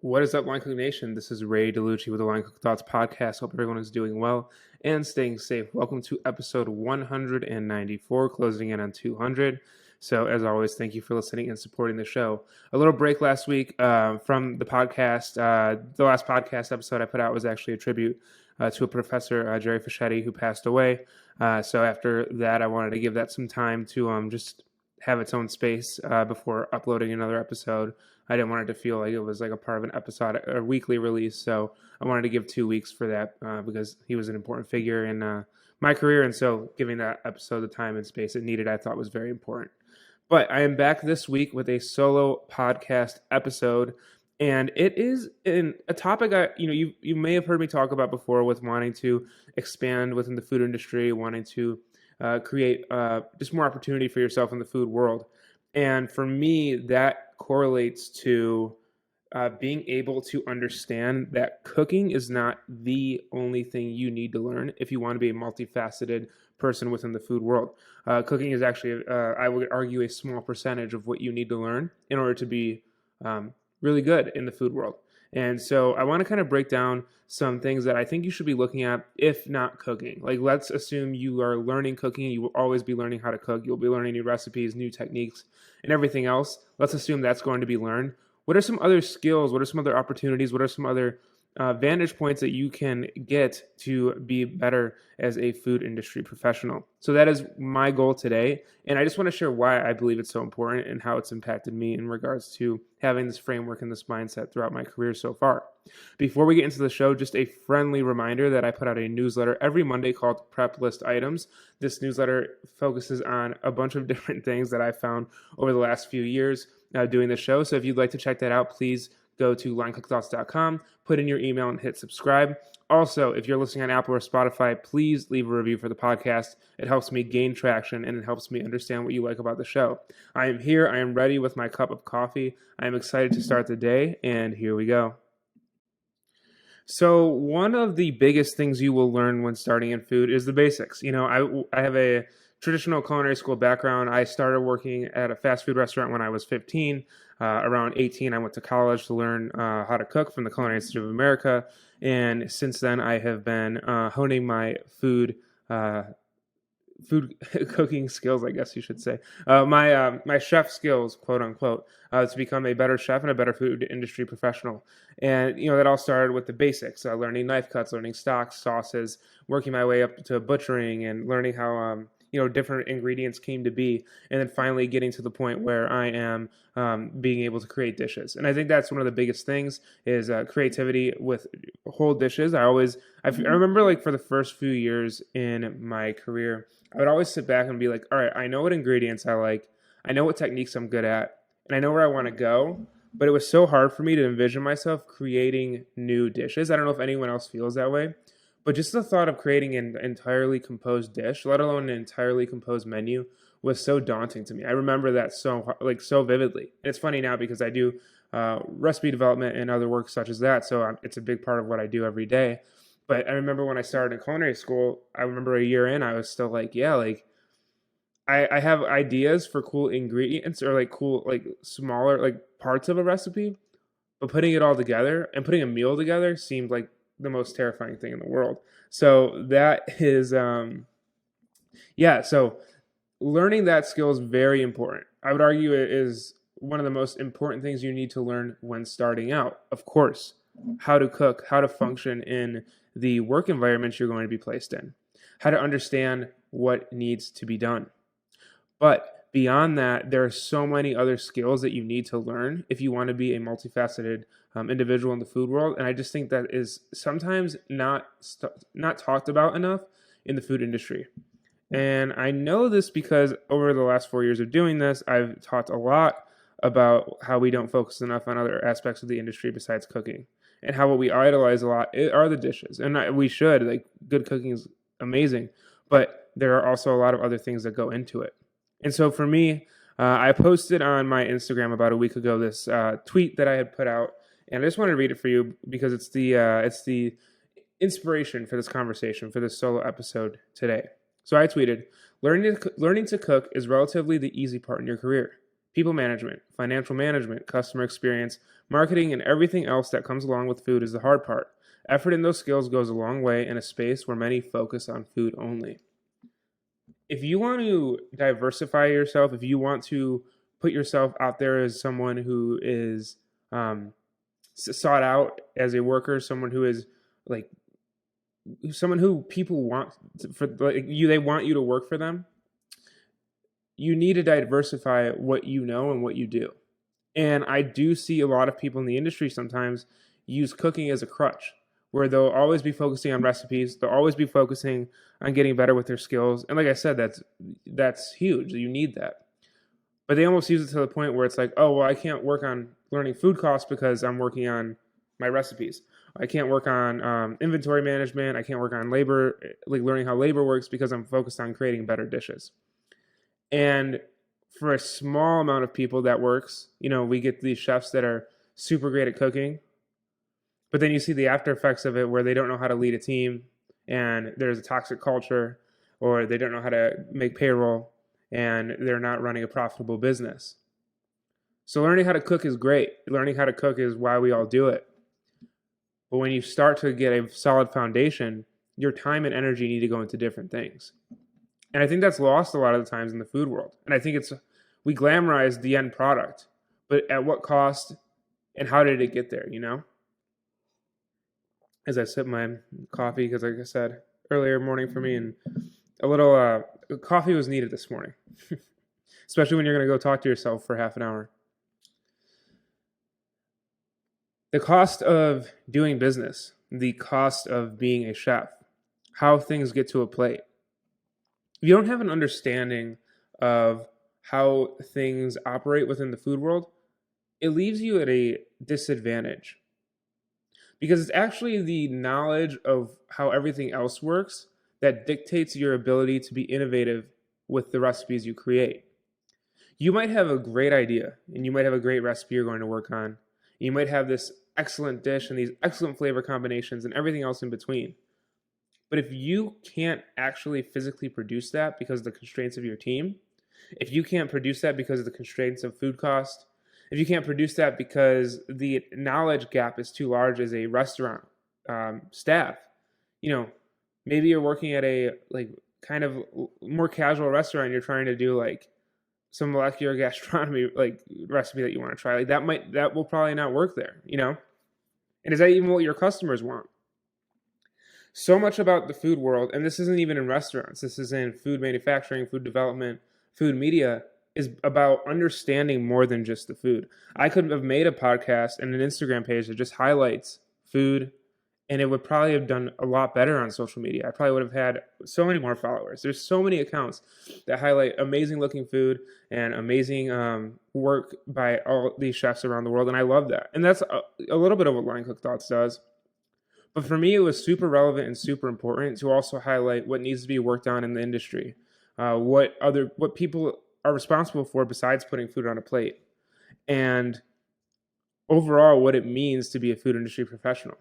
What is up, Line Cook Nation? This is Ray DeLucci with the Line Cook Thoughts Podcast. Hope everyone is doing well and staying safe. Welcome to episode 194, closing in on 200. So, as always, thank you for listening and supporting the show. A little break last week from the podcast. The last podcast episode I put out was actually a tribute to a professor, Jerry Fischetti, who passed away. So after that, I wanted to give that some time to just have its own space before uploading another episode. I didn't want it to feel like it was like a part of an episode or weekly release, so I wanted to give 2 weeks for that because he was an important figure in my career, and so giving that episode the time and space it needed, I thought was very important. But I am back this week with a solo podcast episode, and it is a topic you may have heard me talk about before with wanting to expand within the food industry, wanting to create just more opportunity for yourself in the food world. And for me, that correlates to being able to understand that cooking is not the only thing you need to learn if you want to be a multifaceted person within the food world. Cooking is actually, I would argue, a small percentage of what you need to learn in order to be really good in the food world. And so I want to kind of break down some things that I think you should be looking at if not cooking. Like, let's assume you are learning cooking. You will always be learning how to cook. You'll be learning new recipes, new techniques, and everything else. Let's assume that's going to be learned. What are some other skills? What are some other opportunities? What are some other vantage points that you can get to be better as a food industry professional? So that is my goal today. And I just want to share why I believe it's so important and how it's impacted me in regards to having this framework and this mindset throughout my career so far. Before we get into the show, just a friendly reminder that I put out a newsletter every Monday called Prep List Items. This newsletter focuses on a bunch of different things that I found over the last few years doing the show. So if you'd like to check that out, please go to linecookthoughts.com, put in your email, and hit subscribe. Also, if you're listening on Apple or Spotify, please leave a review for the podcast. It helps me gain traction, and it helps me understand what you like about the show. I am here. I am ready with my cup of coffee. I am excited to start the day, and here we go. So one of the biggest things you will learn when starting in food is the basics. You know, I have a traditional culinary school background. I started working at a fast food restaurant when I was 15. Around 18, I went to college to learn how to cook from the Culinary Institute of America. And since then, I have been honing my food cooking skills, I guess you should say, my chef skills, quote unquote, to become a better chef and a better food industry professional. And that all started with the basics, learning knife cuts, learning stocks, sauces, working my way up to butchering, and learning how different ingredients came to be, and then finally getting to the point where I am being able to create dishes. And I think that's one of the biggest things is creativity with whole dishes. I remember, like, for the first few years in my career, I would always sit back and be like, all right, I know what ingredients I like, I know what techniques I'm good at, and I know where I want to go. But it was so hard for me to envision myself creating new dishes. I don't know if anyone else feels that way. But just the thought of creating an entirely composed dish, let alone an entirely composed menu, was so daunting to me. I remember that so vividly. And it's funny now because I do recipe development and other work such as that, so it's a big part of what I do every day. But I remember when I started in culinary school, I remember a year in, I was still like, yeah, like I have ideas for cool ingredients or like cool, like smaller, like parts of a recipe, but putting it all together and putting a meal together seemed like the most terrifying thing in the world. So that is, so learning that skill is very important. I would argue it is one of the most important things you need to learn when starting out. Of course, how to cook, how to function in the work environment you're going to be placed in, how to understand what needs to be done. But beyond that, there are so many other skills that you need to learn if you want to be a multifaceted individual in the food world. And I just think that is sometimes not talked about enough in the food industry. And I know this because over the last 4 years of doing this, I've talked a lot about how we don't focus enough on other aspects of the industry besides cooking, and how what we idolize a lot are the dishes. And we should. Like, good cooking is amazing, but there are also a lot of other things that go into it. And so for me, I posted on my Instagram about a week ago this tweet that I had put out, and I just wanted to read it for you because it's the inspiration for this conversation, for this solo episode today. So I tweeted, learning to cook is relatively the easy part in your career. People management, financial management, customer experience, marketing, and everything else that comes along with food is the hard part. Effort in those skills goes a long way in a space where many focus on food only. If you want to diversify yourself, if you want to put yourself out there as someone who is sought out as a worker, someone who is like someone who people want for like you, they want you to work for them. You need to diversify what you know and what you do. And I do see a lot of people in the industry sometimes use cooking as a crutch, where they'll always be focusing on recipes. They'll always be focusing on getting better with their skills. And like I said, that's huge. You need that. But they almost use it to the point where it's like, oh, well, I can't work on learning food costs because I'm working on my recipes. I can't work on inventory management. I can't work on labor, like learning how labor works, because I'm focused on creating better dishes. And for a small amount of people that works, we get these chefs that are super great at cooking, but then you see the after effects of it where they don't know how to lead a team and there's a toxic culture, or they don't know how to make payroll and they're not running a profitable business. So learning how to cook is great. Learning how to cook is why we all do it. But when you start to get a solid foundation, your time and energy need to go into different things. And I think that's lost a lot of the times in the food world. And I think we glamorize the end product, but at what cost and how did it get there, As I sip my coffee, because like I said, earlier morning for me, and a little coffee was needed this morning, especially when you're going to go talk to yourself for half an hour. The cost of doing business, the cost of being a chef, how things get to a plate. If you don't have an understanding of how things operate within the food world, it leaves you at a disadvantage. Because it's actually the knowledge of how everything else works that dictates your ability to be innovative with the recipes you create. You might have a great idea, and you might have a great recipe you're going to work on. You might have this excellent dish and these excellent flavor combinations and everything else in between. But if you can't actually physically produce that because of the constraints of your team, if you can't produce that because of the constraints of food cost, if you can't produce that because the knowledge gap is too large as a restaurant staff, maybe you're working at a kind of more casual restaurant, you're trying to do some molecular gastronomy recipe that you want to try, that will probably not work there, And is that even what your customers want? So much about the food world, and this isn't even in restaurants, this is in food manufacturing, food development, food media, is about understanding more than just the food. I could have made a podcast and an Instagram page that just highlights food, and it would probably have done a lot better on social media. I probably would have had so many more followers. There's so many accounts that highlight amazing looking food and amazing work by all these chefs around the world, and I love that. And that's a little bit of what Line Cook Thoughts does. But for me, it was super relevant and super important to also highlight what needs to be worked on in the industry, what people are responsible for besides putting food on a plate, and overall what it means to be a food industry professional.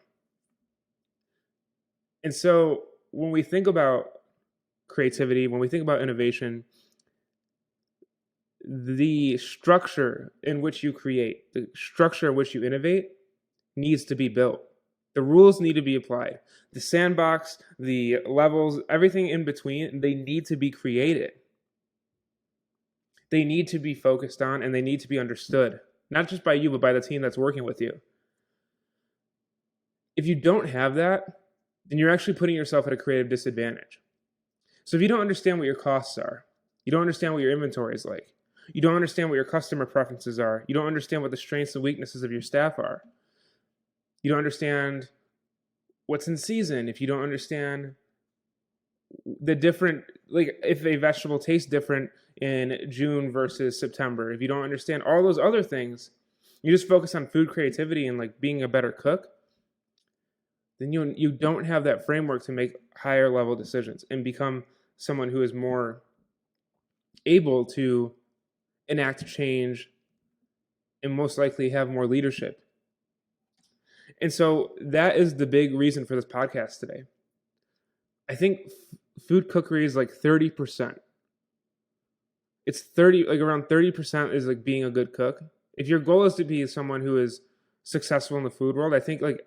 And so when we think about creativity, when we think about innovation, the structure in which you create, the structure in which you innovate needs to be built. The rules need to be applied. The sandbox, the levels, everything in between, they need to be created. They need to be focused on, and they need to be understood, not just by you, but by the team that's working with you. If you don't have that, then you're actually putting yourself at a creative disadvantage. So if you don't understand what your costs are, you don't understand what your inventory is like, you don't understand what your customer preferences are, you don't understand what the strengths and weaknesses of your staff are, you don't understand what's in season, if you don't understand the different, if a vegetable tastes different in June versus September, if you don't understand all those other things, you just focus on food creativity and being a better cook, then you don't have that framework to make higher level decisions and become someone who is more able to enact change and most likely have more leadership. And so that is the big reason for this podcast today. I think food cookery is 30% it's 30, like around 30% is like being a good cook. If your goal is to be someone who is successful in the food world, I think like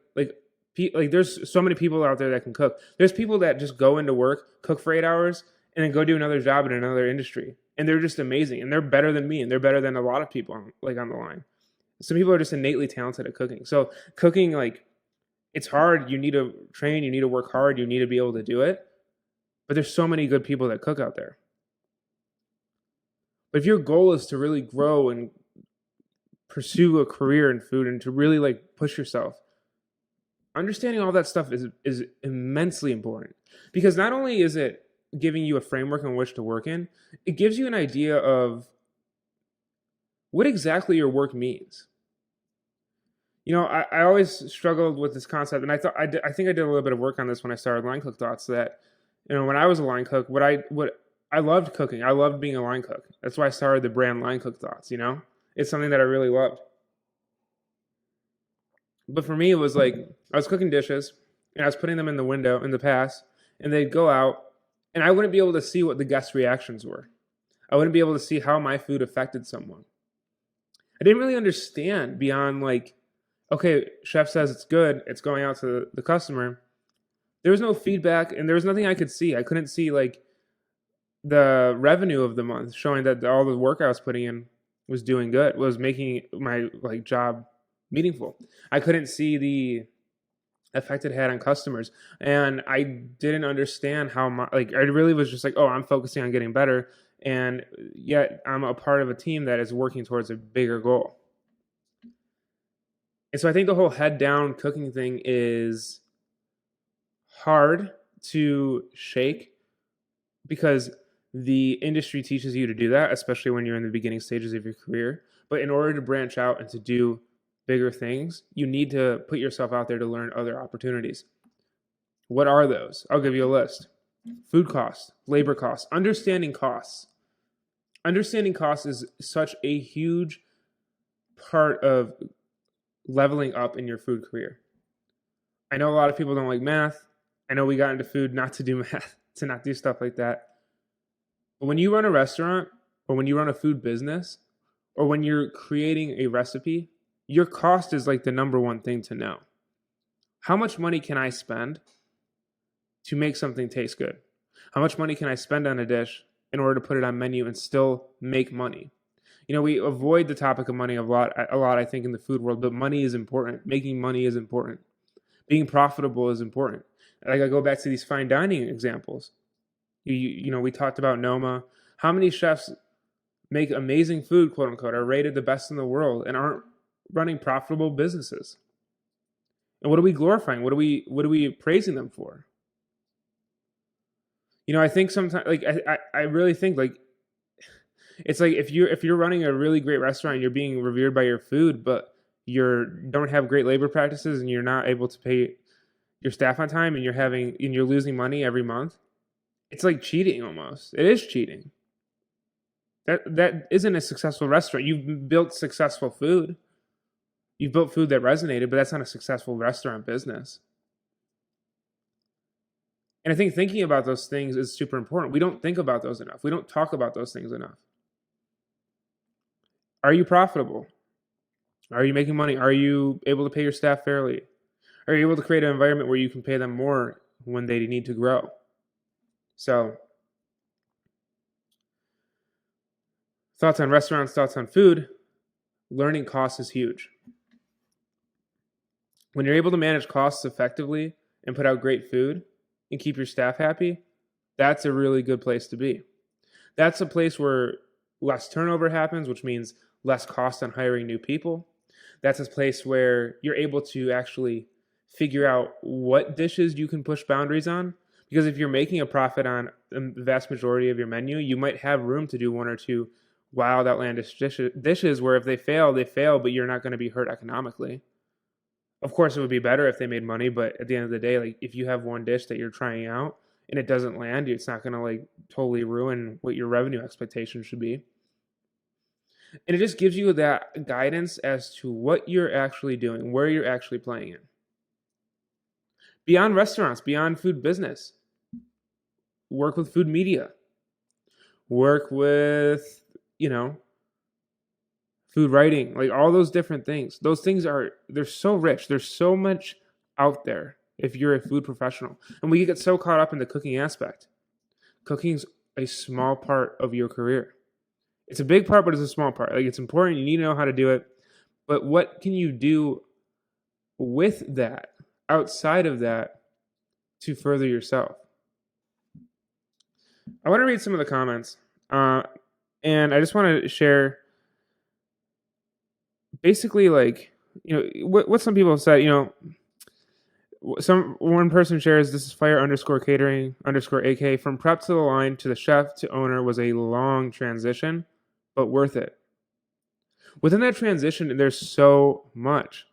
there's so many people out there that can cook. There's people that just go into work, cook for 8 hours, and then go do another job in another industry, and they're just amazing, and they're better than me, and they're better than a lot of people on the line. Some people are just innately talented at cooking. So cooking, like, it's hard. You need to train. You need to work hard. You need to be able to do it. But there's so many good people that cook out there. But if your goal is to really grow and pursue a career in food and to really like push yourself, understanding all that stuff is immensely important, because not only is it giving you a framework in which to work in, it gives you an idea of what exactly your work means. I always struggled with this concept, and I think I did a little bit of work on this when I started Line Cook Thoughts. That when I was a line cook, what I loved cooking. I loved being a line cook. That's why I started the brand Line Cook Thoughts. It's something that I really loved. But for me, it was like I was cooking dishes and I was putting them in the window in the past, and they'd go out, and I wouldn't be able to see what the guest reactions were. I wouldn't be able to see how my food affected someone. I didn't really understand beyond like, okay, chef says it's good, it's going out to the customer. There was no feedback, and there was nothing I could see. I couldn't see like the revenue of the month showing that all the work I was putting in was doing good, was making my like job meaningful. I couldn't see the effect it had on customers, and I didn't understand how I really was just like, oh, I'm focusing on getting better, and yet I'm a part of a team that is working towards a bigger goal. And so I think the whole head down cooking thing is hard to shake, because the industry teaches you to do that, especially when you're in the beginning stages of your career. But in order to branch out and to do bigger things, you need to put yourself out there to learn other opportunities. What are those? I'll give you a list. Food costs, labor costs, understanding costs. Understanding costs is such a huge part of leveling up in your food career. I know a lot of people don't like math. I know we got into food not to do math, to not do stuff like that. But when you run a restaurant, or when you run a food business, or when you're creating a recipe, your cost is like the number one thing to know. How much money can I spend to make something taste good? How much money can I spend on a dish in order to put it on menu and still make money? We avoid the topic of money a lot, I think, in the food world, but money is important. Making money is important. Being profitable is important. Like, I go back to these fine dining examples. We talked about Noma. How many chefs make amazing food, quote unquote, are rated the best in the world and aren't running profitable businesses? And what are we glorifying? What are we praising them for? I think sometimes, like, I really think, like, it's like if you're running a really great restaurant and you're being revered by your food, but don't have great labor practices, and you're not able to pay your staff on time, and you're losing money every month, it's like cheating almost. It is cheating. That isn't a successful restaurant. You've built successful food. You've built food that resonated, but that's not a successful restaurant business. And I think thinking about those things is super important. We don't think about those enough. We don't talk about those things enough. Are you profitable? Are you making money? Are you able to pay your staff fairly? Are you able to create an environment where you can pay them more when they need to grow? So, thoughts on restaurants, thoughts on food. Learning costs is huge. When you're able to manage costs effectively and put out great food and keep your staff happy, that's a really good place to be. That's a place where less turnover happens, which means less cost on hiring new people. That's a place where you're able to actually figure out what dishes you can push boundaries on. Because if you're making a profit on the vast majority of your menu, you might have room to do one or two wild, outlandish dishes where if they fail, but you're not going to be hurt economically. Of course, it would be better if they made money, but at the end of the day, like, if you have one dish that you're trying out and it doesn't land, it's not going to like totally ruin what your revenue expectations should be. And it just gives you that guidance as to what you're actually doing, where you're actually playing in. Beyond restaurants, beyond food business, work with food media, work with food writing, like all those different things. Those things they're so rich. There's so much out there if you're a food professional. And we get so caught up in the cooking aspect. Cooking's a small part of your career. It's a big part, but it's a small part. Like, it's important. You need to know how to do it. But what can you do with that, outside of that, to further yourself? I want to read some of the comments. And I just want to share basically, like, what some people have said. One person shares, this is fire_catering_AK. From prep to the line to the chef to owner was a long transition, but worth it. Within that transition, there's so much.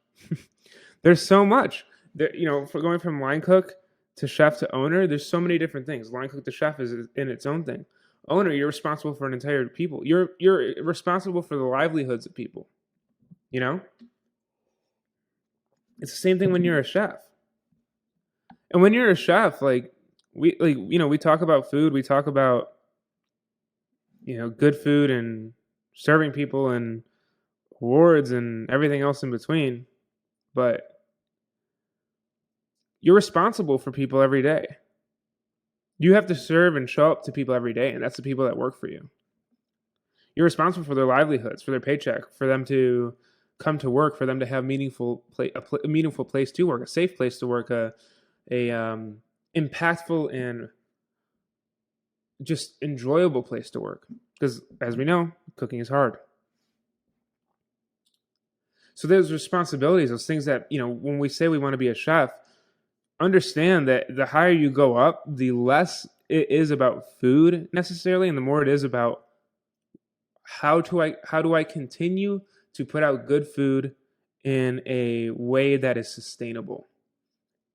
There's so much. For going from line cook to chef to owner, there's so many different things. Line cook to chef is in its own thing. Owner, you're responsible for an entire people. You're responsible for the livelihoods of people. It's the same thing when you're a chef. And when you're a chef, we talk about food, we talk about good food and serving people and awards and everything else in between, but you're responsible for people every day. You have to serve and show up to people every day, and that's the people that work for you. You're responsible for their livelihoods, for their paycheck, for them to come to work, for them to have a meaningful place to work, a safe place to work, a impactful and just enjoyable place to work. Because as we know, cooking is hard. So there's responsibilities, those things that, when we say we want to be a chef, understand that the higher you go up, the less it is about food necessarily, and the more it is about how do I continue to put out good food in a way that is sustainable.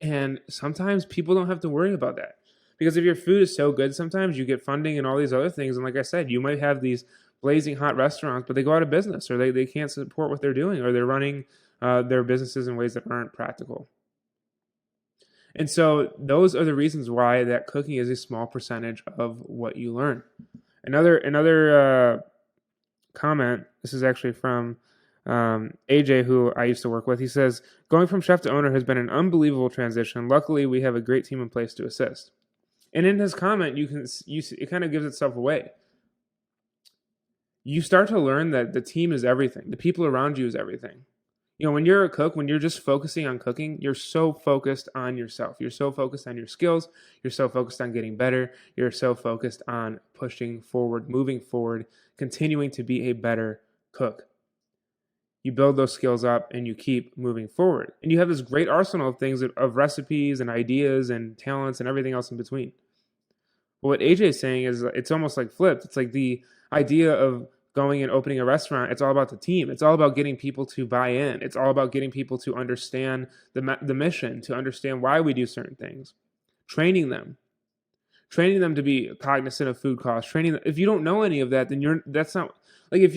And sometimes people don't have to worry about that, because if your food is so good, sometimes you get funding and all these other things. And like I said, you might have these blazing hot restaurants, but they go out of business, or they can't support what they're doing, or they're running their businesses in ways that aren't practical. And so those are the reasons why that cooking is a small percentage of what you learn. Another comment, this is actually from AJ, who I used to work with. He says, going from chef to owner has been an unbelievable transition. Luckily, we have a great team in place to assist. And in his comment, it kind of gives itself away. You start to learn that the team is everything. The people around you is everything. When you're a cook, when you're just focusing on cooking, you're so focused on yourself. You're so focused on your skills. You're so focused on getting better. You're so focused on pushing forward, moving forward, continuing to be a better cook. You build those skills up and you keep moving forward. And you have this great arsenal of things, of recipes and ideas and talents and everything else in between. But what AJ is saying is, it's almost like flipped. It's like the idea of going and opening a restaurant. It's all about the team. It's all about getting people to buy in. It's all about getting people to understand the mission, to understand why we do certain things. Training them to be cognizant of food costs. If you don't know any of that, then that's not like,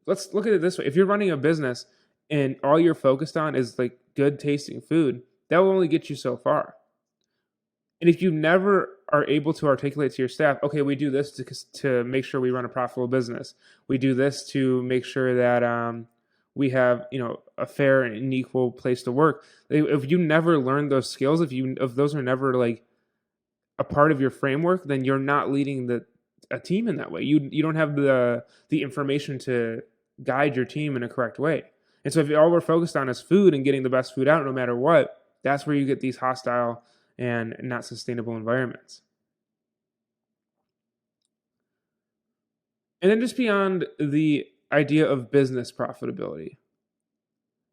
let's look at it this way. If you're running a business and all you're focused on is like good tasting food, that will only get you so far. And if you never are able to articulate to your staff, okay, we do this to make sure we run a profitable business. We do this to make sure that we have a fair and equal place to work. If you never learn those skills, if those are never like a part of your framework, then you're not leading a team in that way. You don't have the information to guide your team in a correct way. And so if all we're focused on is food and getting the best food out no matter what, that's where you get these hostile and not sustainable environments. And then just beyond the idea of business profitability,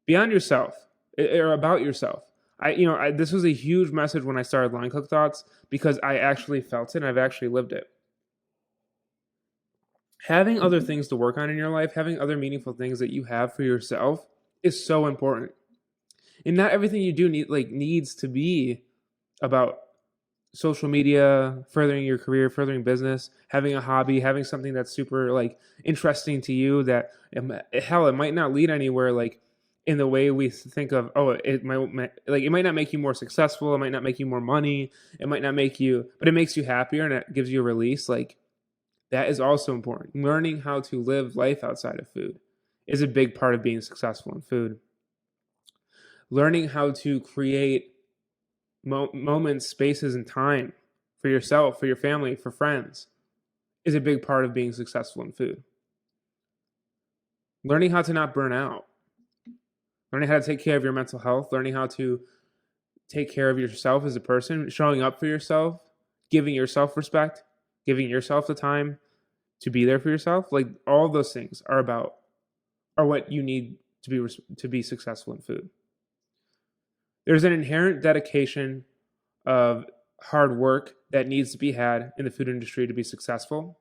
beyond yourself or about yourself. This was a huge message when I started Line Cook Thoughts, because I actually felt it and I've actually lived it. Having other things to work on in your life, having other meaningful things that you have for yourself is so important. And not everything you do needs to be about social media, furthering your career, furthering business, having a hobby, having something that's super interesting to you that it might not lead anywhere in the way we think of, it might not make you more successful, it might not make you more money, it might not make you, but it makes you happier and it gives you a release. That is also important. Learning how to live life outside of food is a big part of being successful in food. Learning how to create moments, spaces, and time for yourself, for your family, for friends is a big part of being successful in food. Learning how to not burn out. Learning how to take care of your mental health. Learning how to take care of yourself as a person. Showing up for yourself. Giving yourself respect. Giving yourself the time to be there for yourself. Like, all those things are what you need to be successful in food. There's an inherent dedication of hard work that needs to be had in the food industry to be successful.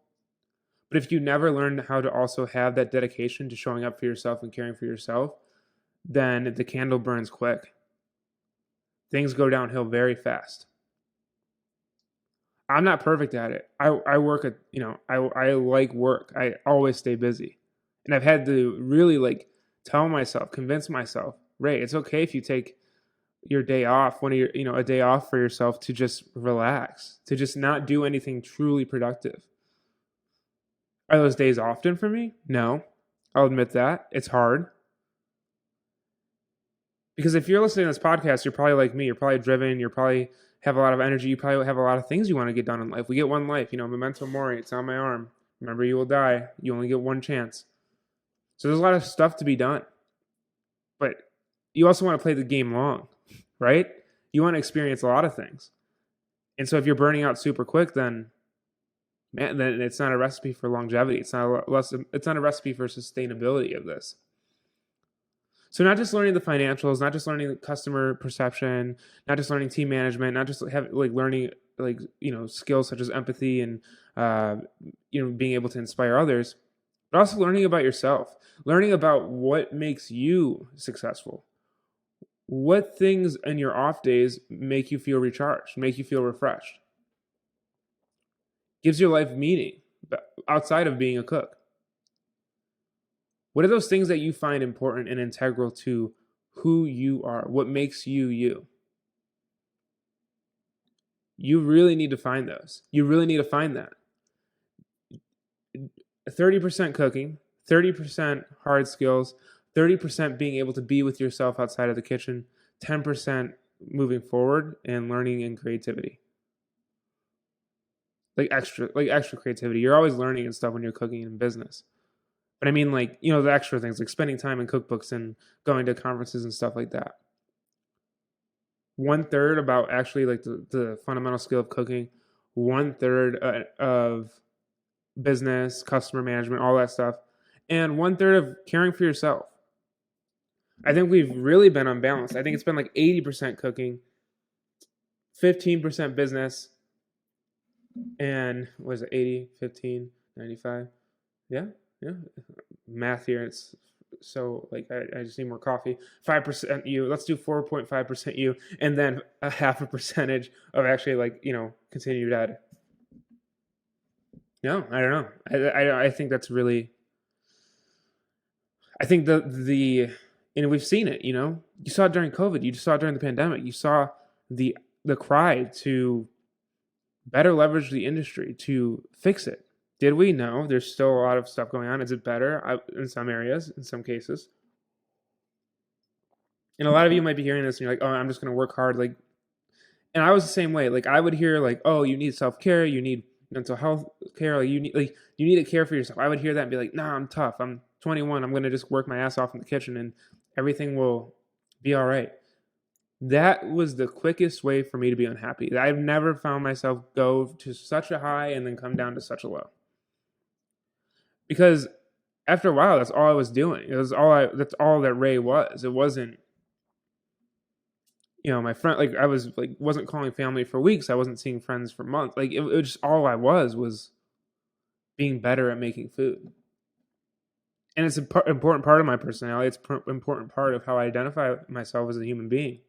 But if you never learn how to also have that dedication to showing up for yourself and caring for yourself, then the candle burns quick. Things go downhill very fast. I'm not perfect at it. I work at, I like work. I always stay busy. And I've had to really tell myself, convince myself, Ray, it's okay if you take your day off, a day off for yourself to just relax, to just not do anything truly productive. Are those days often for me? No, I'll admit that. It's hard. Because if you're listening to this podcast, you're probably like me. You're probably driven. You probably have a lot of energy. You probably have a lot of things you want to get done in life. We get one life. Memento mori. It's on my arm. Remember, you will die. You only get one chance. So there's a lot of stuff to be done. But you also want to play the game long, right? You want to experience a lot of things. And so if you're burning out super quick, then it's not a recipe for longevity. It's not a recipe for sustainability of this. So not just learning the financials, not just learning the customer perception, not just learning team management, not just learning skills such as empathy and being able to inspire others, but also learning about yourself, learning about what makes you successful. What things in your off days make you feel recharged, make you feel refreshed? Gives your life meaning outside of being a cook. What are those things that you find important and integral to who you are? What makes you you? You really need to find those. You really need to find that. 30% cooking, 30% hard skills, 30% being able to be with yourself outside of the kitchen, 10% moving forward and learning and creativity. Like extra creativity. You're always learning and stuff when you're cooking in business. But I mean, the extra things, like spending time in cookbooks and going to conferences and stuff like that. 1/3 about actually the fundamental skill of cooking. 1/3 of business, customer management, all that stuff. And 1/3 of caring for yourself. I think we've really been unbalanced. I think it's been 80% cooking, 15% business, and what is it, 80, 15, 95? Yeah. Math here, it's so I just need more coffee. 5% you, let's do 4.5% you, and then a half a percentage of actually continued ed. No, I don't know. I think that's really, I think and we've seen it, you saw it during COVID, you saw it during the pandemic, you saw the cry to better leverage the industry to fix it. Did we? No. There's still a lot of stuff going on. Is it better? In some areas, in some cases. And a lot of you might be hearing this and you're like, oh, I'm just going to work hard. And I was the same way. I would hear oh, you need self-care. You need mental health care. You need to care for yourself. I would hear that and be like, nah, I'm tough. I'm 21. I'm going to just work my ass off in the kitchen and everything will be all right. That was the quickest way for me to be unhappy. I've never found myself go to such a high and then come down to such a low. Because after a while, that's all I was doing. That's all that Ray was. It wasn't, my friend, I wasn't calling family for weeks. I wasn't seeing friends for months. It was just all I was being better at making food. And it's an important part of my personality. It's an important part of how I identify myself as a human being.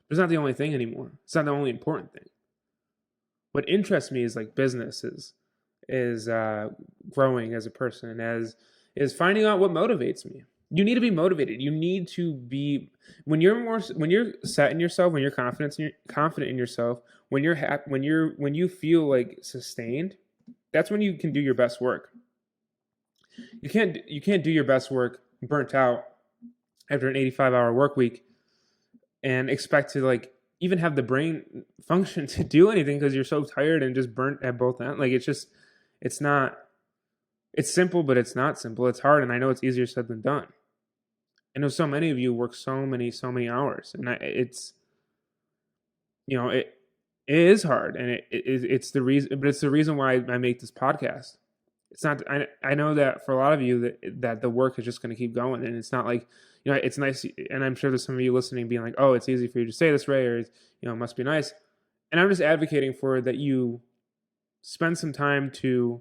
But it's not the only thing anymore. It's not the only important thing. What interests me is business is growing as a person, is finding out what motivates me. You need to be motivated. You need to be, when you're set in yourself, when you're confident in yourself, when you feel sustained, That's when you can do your best work. You can't do your best work burnt out after an 85-hour work week and expect to like even have the brain function to do anything because you're so tired and just burnt at both ends. Like it's not, it's simple, but it's not simple. It's hard, and I know it's easier said than done. I know so many of you work so many hours, and it's, it is hard, and it's the reason, but it's the reason why I make this podcast. It's not. I know that for a lot of you that the work is just going to keep going, and it's not like, it's nice, and I'm sure there's some of you listening being like, oh, it's easy for you to say this, Ray, or it must be nice. And I'm just advocating for that you spend some time to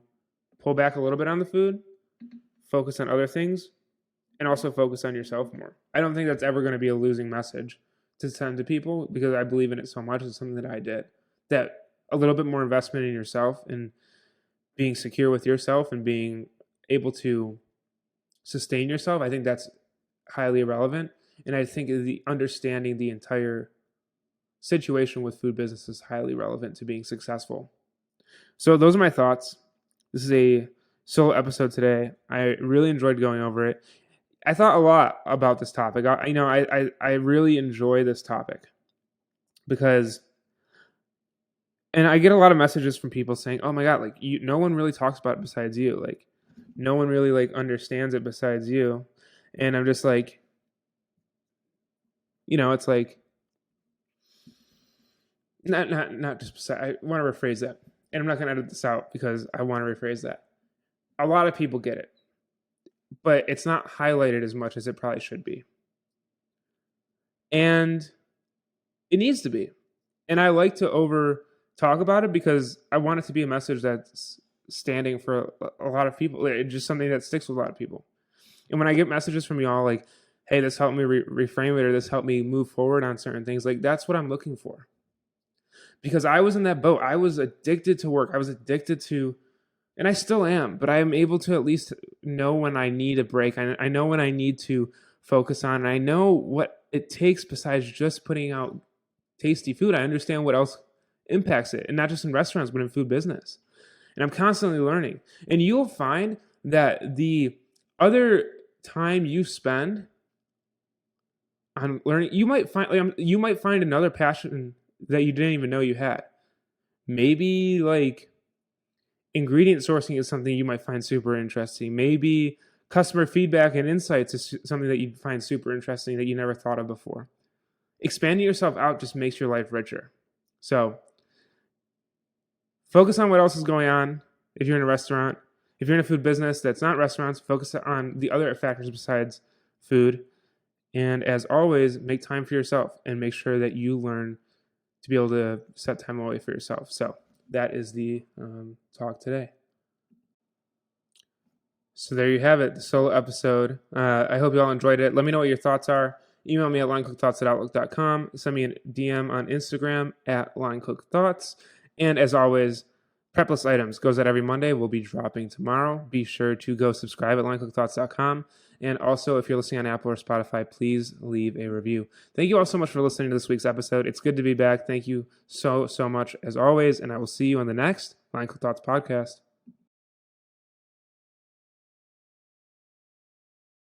pull back a little bit on the food, focus on other things, and also focus on yourself more. I don't think that's ever going to be a losing message to send to people because I believe in it so much. It's something that I did. That a little bit more investment in yourself and being secure with yourself and being able to sustain yourself, I think that's highly relevant. And I think the understanding the entire situation with food business is highly relevant to being successful. So those are my thoughts. This is a solo episode today. I really enjoyed going over it. I thought a lot about this topic. I really enjoy this topic because, and I get a lot of messages from people saying, "Oh my God, like no one really talks about it besides you. Like, no one really like understands it besides you." And I'm just like, it's like, not just beside. I want to rephrase that, and I'm not going to edit this out because I want to rephrase that. A lot of people get it, but it's not highlighted as much as it probably should be, and it needs to be. And I like to over talk about it because I want it to be a message that's standing for a lot of people. It's just something that sticks with a lot of people. And when I get messages from y'all like, hey, this helped me reframe it, or this helped me move forward on certain things, like that's what I'm looking for. Because I was in that boat. I was addicted to work. I was addicted to, and I still am, but I am able to at least know when I need a break. I know when I need to focus on, and I know what it takes besides just putting out tasty food. I understand what else impacts it, and not just in restaurants, but in food business. And I'm constantly learning. And you'll find that the other time you spend on learning, you might find another passion that you didn't even know you had. Maybe like ingredient sourcing is something you might find super interesting. Maybe customer feedback and insights is something that you find super interesting that you never thought of before. Expanding yourself out just makes your life richer. So focus on what else is going on if you're in a restaurant. If you're in a food business that's not restaurants, focus on the other factors besides food. And as always, make time for yourself and make sure that you learn to be able to set time away for yourself. So that is the talk today. So there you have it, the solo episode. I hope you all enjoyed it. Let me know what your thoughts are. Email me at linecookthoughts@outlook.com. Send me a DM on Instagram at linecookthoughts. And as always, Prepless Items goes out every Monday. We'll be dropping tomorrow. Be sure to go subscribe at linecookthoughts.com. And also, if you're listening on Apple or Spotify, please leave a review. Thank you all so much for listening to this week's episode. It's good to be back. Thank you so much as always. And I will see you on the next Line Cook Thoughts podcast.